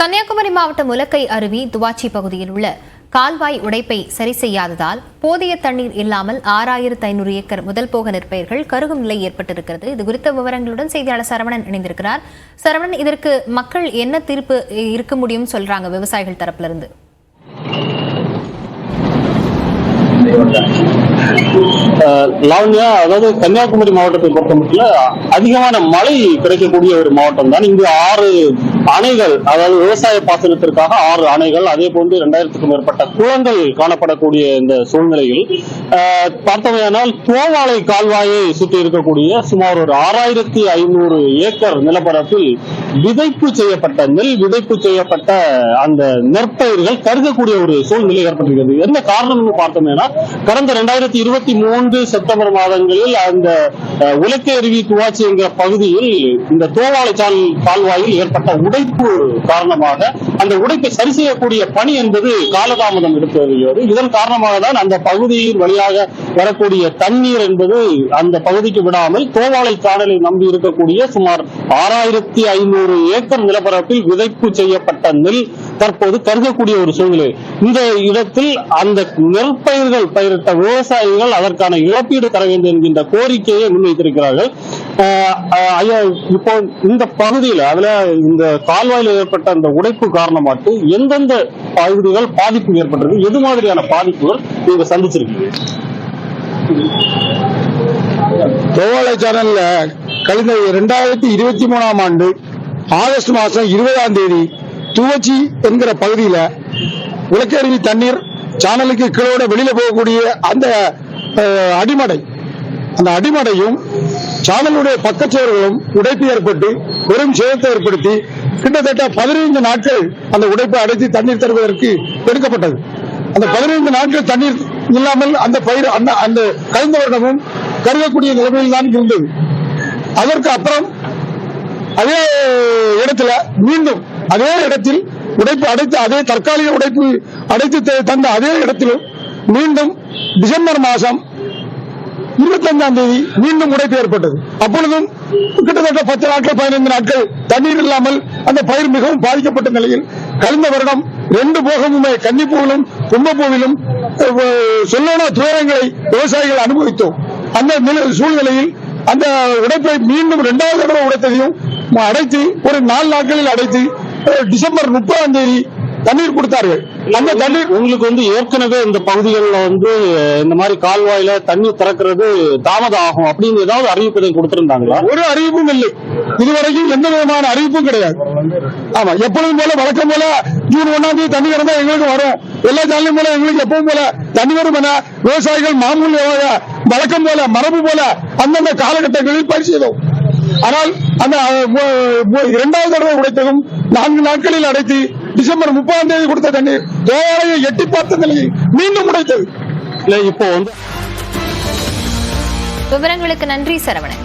கன்னியாகுமரி மாவட்டம் முலக்கை அருவி துவாச்சி பகுதியில் உள்ள கால்வாய் உடைப்பை சரி செய்யாததால் போதிய தண்ணீர் இல்லாமல் 6500 ஏக்கர் முதல் போக நெற்பயிர்கள் கருகும் நிலை ஏற்பட்டிருக்கிறது. இது குறித்த விவரங்களுடன் செய்தியாளர் சரவணன் இணைந்திருக்கிறார். சரவணன், இதற்கு மக்கள் என்ன தீர்ப்பு இருக்க முடியும் சொல்றாங்க விவசாயிகள் தரப்புல இருந்து? லாவண்யா, அதாவது கன்னியாகுமரி மாவட்டத்தை பொறுத்த மட்டும் அதிகமான மழை கிடைக்கக்கூடிய ஒரு மாவட்டம் தான். இங்கு 6 அணைகள், அதாவது விவசாய பாசனத்திற்காக 6 அணைகள், அதே போன்று 2000க்கும் மேற்பட்ட குளங்கள் காணப்படக்கூடிய இந்த சூழ்நிலையில் பார்த்தமையானால் தோவாளை கால்வாயை சுற்றி இருக்கக்கூடிய சுமார் ஒரு 6500 ஏக்கர் நிலப்பரப்பில் விதைப்பு செய்யப்பட்ட நெல் விதைப்பு செய்யப்பட்ட அந்த நெற்பயிர்கள் கருகக்கூடிய ஒரு சூழ்நிலை ஏற்பட்டிருக்கிறது. என்ன காரணம்னு பார்த்தோம்னா, கடந்த 2023 செப்டம்பர் மாதங்களில் அந்த உலக்கை அருவி துவாச்சி என்கிற பகுதியில் இந்த தோவாளை கால்வாயில் ஏற்பட்ட உடைப்பு காரணமாக அந்த உடைப்பை சரி செய்யக்கூடிய பணி என்பது காலதாமதம் எடுத்து வருகிறது. இதன் காரணமாக தான் அந்த பகுதியின் வழியாக வரக்கூடிய தண்ணீர் என்பது அந்த பகுதிக்கு விடாமல் தோவாளை சானலை நம்பி இருக்கக்கூடிய சுமார் 6500 ஏக்கர் நிலப்பரப்பில் விதைப்பு செய்யப்பட்ட நெல் தற்போது கருகக்கூடிய ஒரு சூழ்நிலை. இந்த இடத்தில் அந்த நெற்பயிர்கள் பயிரிட்ட விவசாயிகள் அதற்கான இழப்பீடு தர வேண்டும் என்கின்ற கோரிக்கையை முன்வைத்திருக்கிறார்கள். இப்போ இந்த பகுதியில் அதுல இந்த கால்வாயில் ஏற்பட்ட அந்த உடைப்பு காரணமாக எந்தெந்த பகுதிகள் பாதிப்பு ஏற்பட்டிருக்கு, எது மாதிரியான பாதிப்புகள் நீங்க சந்திச்சிருக்கீங்க? தோவாளை சேனல்ல கழிந்த 2023ஆம் ஆண்டு ஆகஸ்ட் மாதம் 20ஆம் தேதி துவச்சி என்கிற பகுதியில உலக்கை அருவி தண்ணீர் சேனலுக்கு கீழோட வெளியில போகக்கூடிய அந்த அடிமடை, அந்த அடிமடையும் சேனலுடைய பக்கச்சுவர்களும் உடைப்பு ஏற்பட்டு பெரும் சேதத்தை ஏற்படுத்தி கிட்டத்தட்ட 15 நாட்கள் அந்த உடைப்பை அடைத்து தண்ணீர் தருவதற்கு எடுக்கப்பட்டது. அந்த 15 நாட்கள் தண்ணீர் இல்லாமல் அந்த பயிர் அந்த கழிந்த வருடமும் கருகக்கூடிய நிலைமையில் தான் இருந்தது. அதற்கு அப்புறம் அதே இடத்துல மீண்டும் அதே இடத்தில் உடைப்பு அடைத்து, அதே தற்காலிக உடைப்பு அடைத்து தந்த அதே இடத்திலும் மீண்டும் டிசம்பர் மாதம் 25ஆம் தேதி மீண்டும் உடைப்பு ஏற்பட்டது. அப்பொழுதும் கிட்டத்தட்ட 10 நாட்கள் 15 நாட்கள் தண்ணீர் இல்லாமல் அந்த பயிர் மிகவும் பாதிக்கப்பட்ட நிலையில் கழிந்த வருடம் 2 போகமுமே கன்னிப்பூவிலும் கும்பப்பூவிலும் சொல்லோனா துயரங்களை விவசாயிகள் அனுபவித்தோம். அந்த சூழ்நிலையில் அந்த உடைப்பை மீண்டும் 2வது தடவை உடைத்ததையும் அடைத்து ஒரு 4 நாட்களில் அடைத்து டிசம்பர் 30ஆம் தேதி தண்ணீர் கொடுத்தார்கள். அந்த தண்ணீர் உங்களுக்கு ஏற்கனவே இந்த பகுதிகளில் இந்த மாதிரி கால்வாயில தண்ணீர் திறக்கிறது தாமதம் ஆகும் அப்படின்னு ஏதாவது அறிவிப்பதை கொடுத்திருந்தாங்களா? ஒரு அறிவிப்பும் இல்லை. இதுவரைக்கும் எந்த விதமான அறிவிப்பும் கிடையாது. ஆமா, எப்பொழுதும் போல வழக்கம் போல ஜூன் 1ஆம் தேதி தண்ணி திறந்தா எங்களுக்கு வரும், எல்லா சேனலும் போல எங்களுக்கு எப்பவும் போல தண்ணி வரும் என விவசாயிகள் மாமூலியாக வழக்கம் போல மரபு போல அந்தந்த காலகட்டங்களில் பரிசீலித்தோம். ஆனால் அந்த 2வது தடவை உடைத்ததும் 4 நாட்களில் அடைத்து டிசம்பர் 30ஆம் தேதி கொடுத்த தண்ணீர் தோவாளையை எட்டி பார்த்த நிலையில் மீண்டும் உடைத்தது. விவரங்களுக்கு நன்றி சரவணன்.